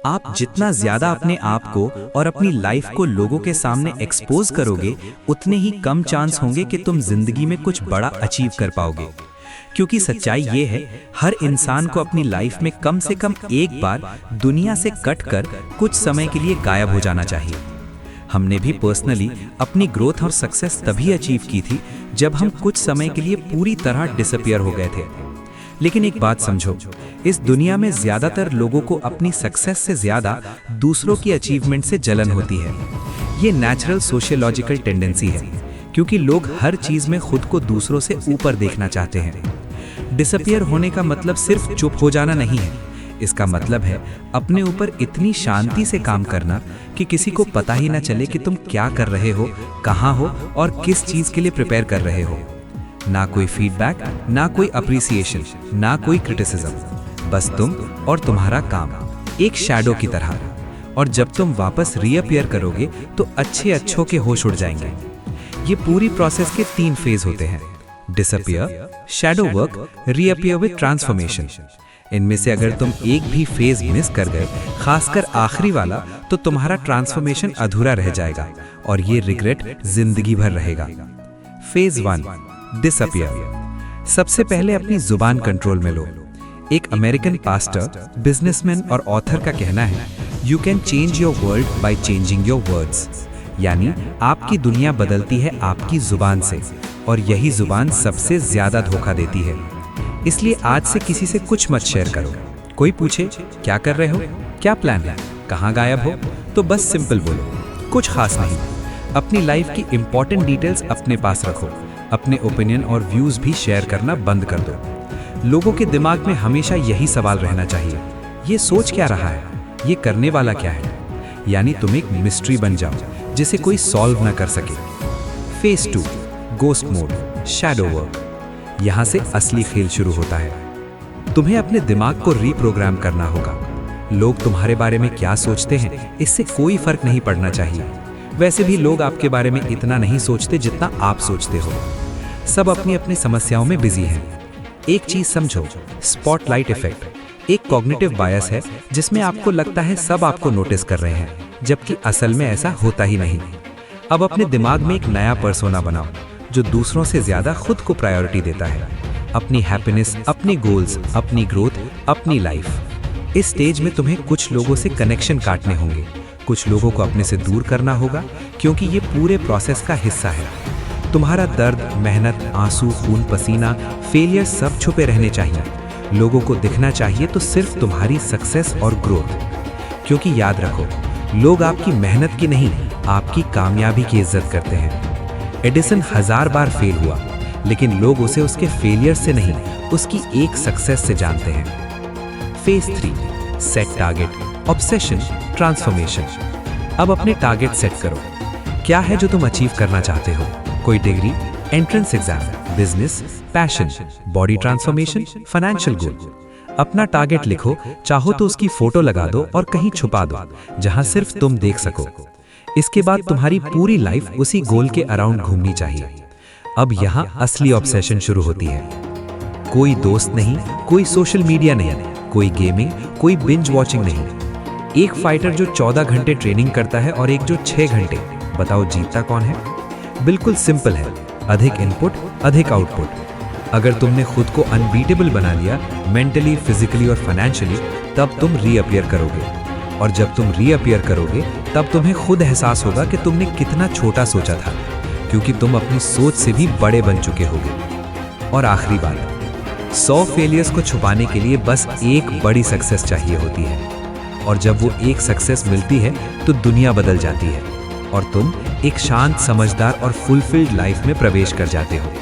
आप जितना ज्यादा अपने आप को और अपनी लाइफ को लोगों के सामने एक्सपोज करोगे, उतने ही कम चांस होंगे कि तुम जिंदगी में कुछ बड़ा अचीव कर पाओगे। क्योंकि सच्चाई ये है, हर इंसान को अपनी लाइफ में कम से कम एक बार दुनिया से कट कर कुछ समय के लिए गायब हो जाना चाहिए। हमने भी पर्सनली अपनी ग्रोथ और सक्सेस तभी अचीव की थी जब हम कुछ समय के लिए पूरी तरह डिसअपियर हो गए थे। लेकिन एक बात समझो, इस दुनिया में ज्यादातर लोगों को अपनी सक्सेस से ज्यादा दूसरों की अचीवमेंट से जलन होती है। ये नेचुरल सोशियोलॉजिकल टेंडेंसी है, क्योंकि लोग हर चीज में खुद को दूसरों से ऊपर देखना चाहते हैं। डिसअपियर होने का मतलब सिर्फ चुप हो जाना नहीं है। इसका मतलब है अपने ऊपर इतनी शांति से काम करना कि किसी को पता ही ना चले कि तुम क्या कर रहे हो, कहाँ हो और किस चीज के लिए प्रिपेयर कर रहे हो। ना कोई फीडबैक, ना कोई अप्रिसिएशन, ना कोई क्रिटिसिज्म, बस तुम और तुम्हारा काम, एक शैडो की तरह। और जब तुम वापस रीअपियर करोगे तो अच्छों के होश उड़ जाएंगे। ये पूरी प्रोसेस के 3 फेज होते हैं: disappear, shadow work, reappear with transformation. इनमें से अगर तुम एक भी फेज मिस कर गए, खासकर आखिरी वाला, तो तुम्हारा ट्रांसफॉर्मेशन अधूरा रह जाएगा और ये रिग्रेट जिंदगी भर रहेगा। Phase 1, disappear. सबसे पहले अपनी जुबान कंट्रोल में लो। एक अमेरिकन पास्टर, बिजनेसमैन और ऑथर का कहना है, you can change your world by changing your words. यानी आपकी दुनिया बदलती है आपकी जुबान से, और यही जुबान सबसे ज्यादा धोखा देती है। इसलिए आज से किसी से कुछ मत शेयर करो। कोई पूछे क्या कर रहे हो, क्या प्लान है, कहाँ गायब हो, तो बस सिंपल बोलो, कुछ खास नहीं। अपनी लाइफ की इंपॉर्टेंट डिटेल्स अपने पास रखो। अपने ओपिनियन और व्यूज भी शेयर करना बंद कर दो। लोगों के दिमाग में हमेशा यही सवाल रहना चाहिए, ये सोच क्या रहा है, ये करने वाला क्या है। यानी तुम एक मिस्ट्री बन जाओ जिसे कोई सॉल्व ना कर सके। Phase 2, ghost mode, shadow work. यहाँ से असली खेल शुरू होता है। तुम्हें अपने दिमाग को रीप्रोग्राम करना होगा। लोग तुम्हारे बारे में क्या सोचते हैं, इससे कोई फर्क नहीं पड़ना चाहिए। वैसे भी लोग आपके बारे में इतना नहीं सोचते जितना आप सोचते हो। सब अपनी अपनी समस्याओं में बिजी हैं। एक चीज समझो, स्पॉटलाइट इफेक्ट एक कॉग्निटिव बायस है जिसमें आपको लगता है सब आपको नोटिस कर रहे हैं, जबकि असल में ऐसा होता ही नहीं। अब अपने दिमाग में एक नया पर्सोना बनाओ जो दूसरों से ज्यादा खुद को प्रायोरिटी देता है। अपनी हैप्पीनेस, अपनी गोल्स, अपनी ग्रोथ, अपनी लाइफ। इस स्टेज में तुम्हें कुछ लोगों से कनेक्शन काटने होंगे, कुछ लोगों को अपने से दूर करना होगा, क्योंकि ये पूरे प्रोसेस का हिस्सा है। तुम्हारा दर्द, मेहनत, आंसू, खून पसीना, फेलियर सब छुपे रहने चाहिए। लोगों को दिखना चाहिए तो सिर्फ तुम्हारी सक्सेस और ग्रोथ। क्योंकि याद रखो, लोग आपकी मेहनत की नहीं, आपकी कामयाबी की इज्जत करते हैं। एडिसन 1000 बार फेल हुआ, लेकिन लोग उसे उसके फेलियर से नहीं, उसकी एक सक्सेस से जानते हैं। Phase 3, set target, obsession, transformation. अब अपने टारगेट सेट करो। क्या है जो तुम अचीव करना चाहते हो? कोई degree, entrance exam, business, passion, body transformation, financial goal. अपना टारगेट लिखो, चाहो तो उसकी फोटो लगा दो और कहीं छुपा दो जहां सिर्फ तुम देख सको। इसके बाद तुम्हारी पूरी लाइफ उसी गोल के अराउंड घूमनी चाहिए। अब यहाँ असली ऑब्सेशन शुरू होती है। कोई दोस्त नहीं, कोई सोशल मीडिया नहीं, कोई गेमिंग, कोई बिंज वॉचिंग नहीं। एक फाइटर जो 14 घंटे ट्रेनिंग करता है और एक जो 6 घंटे। बताओ जीतता कौन है? बिल्कुल सिंपल है, अधिक इनपुट, अधिक आउटपुट। अगर तुमने खुद को अनबीटेबल बना लिया मेंटली, फिजिकली और फाइनेंशियली, तब तुम रीअपियर करोगे। और जब तुम रीअपियर करोगे तब तुम्हें खुद एहसास होगा कि तुमने कितना छोटा सोचा था, क्योंकि तुम अपनी सोच से भी बड़े बन चुके होगे। और आखिरी बात, 100 फेलियर्स को छुपाने के लिए बस एक बड़ी सक्सेस चाहिए होती है। और जब वो एक सक्सेस मिलती है तो दुनिया बदल जाती है और तुम एक शांत, समझदार और फुलफिल्ड लाइफ में प्रवेश कर जाते हो।